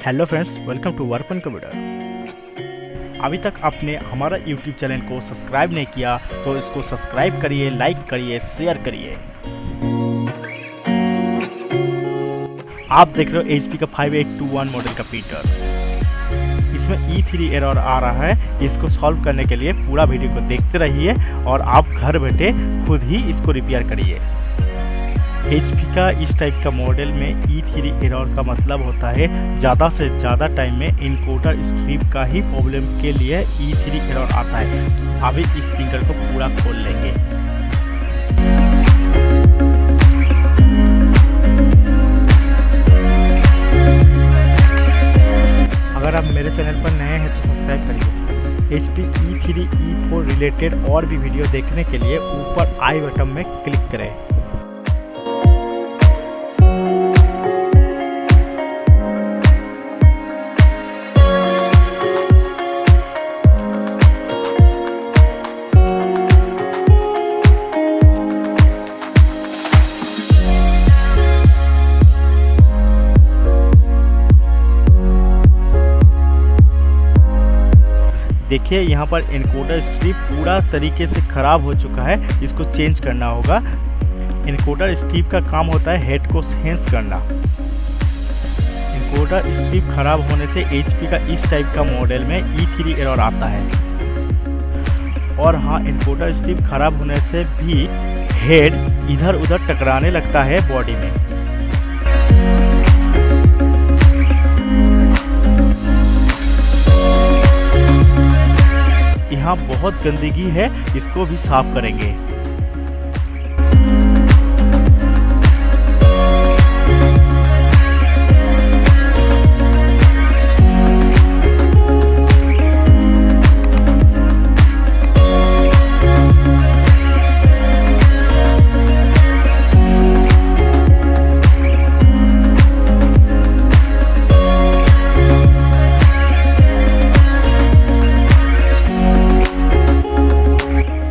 Hello friends, welcome to work on computer. अभी तक आपने हमारा यूट्यूब चैनल को सब्सक्राइब नहीं किया तो इसको सब्सक्राइब करिए, लाइक करिए, शेयर करिए। आप देख रहे हो HP का 5821 मॉडल का प्रिंटर। इसमें E3 एरर आ रहा है। इसको सॉल्व करने के लिए पूरा वीडियो को देखते रहिए और आप घर बैठे खुद ही इसको रिपेयर करिए। HP का इस टाइप का मॉडल में E3 एरर का मतलब होता है ज़्यादा से ज़्यादा टाइम में इनकोडर स्ट्रिप का ही प्रॉब्लम के लिए E3 एरर आता है। अभी इस प्रिंटर को पूरा खोल लेंगे। अगर आप मेरे चैनल पर नए हैं तो सब्सक्राइब करिए। HP E3 E4 रिलेटेड और भी वीडियो देखने के लिए ऊपर आई बटन में क्लिक करें। देखिए यहाँ पर एनकोडर स्ट्रिप पूरा तरीके से ख़राब हो चुका है। इसको चेंज करना होगा। एनकोडर स्ट्रिप का काम होता है हेड को सेंस करना। एनकोडर स्ट्रिप ख़राब होने से HP का इस टाइप का मॉडल में E3 एरर आता है। और हाँ, एनकोडर स्ट्रिप ख़राब होने से भी हेड इधर उधर टकराने लगता है बॉडी में। यहाँ बहुत गंदगी है, इसको भी साफ करेंगे।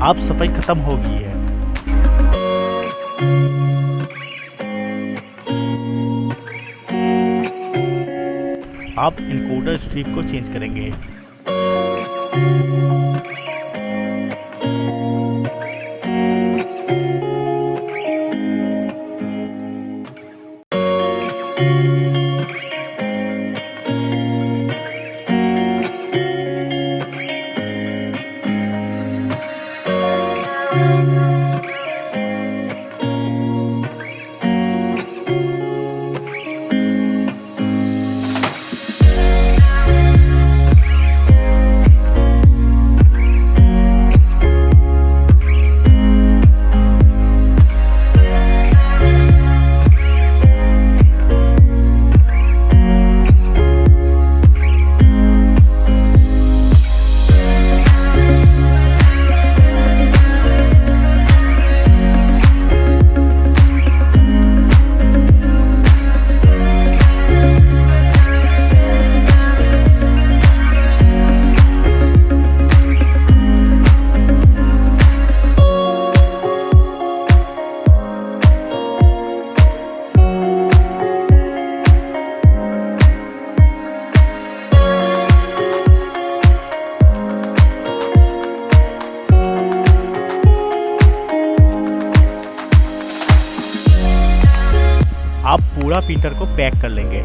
अब सफाई खत्म हो गई है। अब एनकोडर स्ट्रिप को चेंज करेंगे। आप पूरा प्रिंटर को पैक कर लेंगे।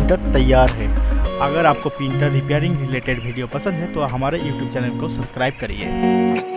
प्रिंटर तैयार है। अगर आपको प्रिंटर रिपेयरिंग रिलेटेड वीडियो पसंद है तो हमारे यूट्यूब चैनल को सब्सक्राइब करिए।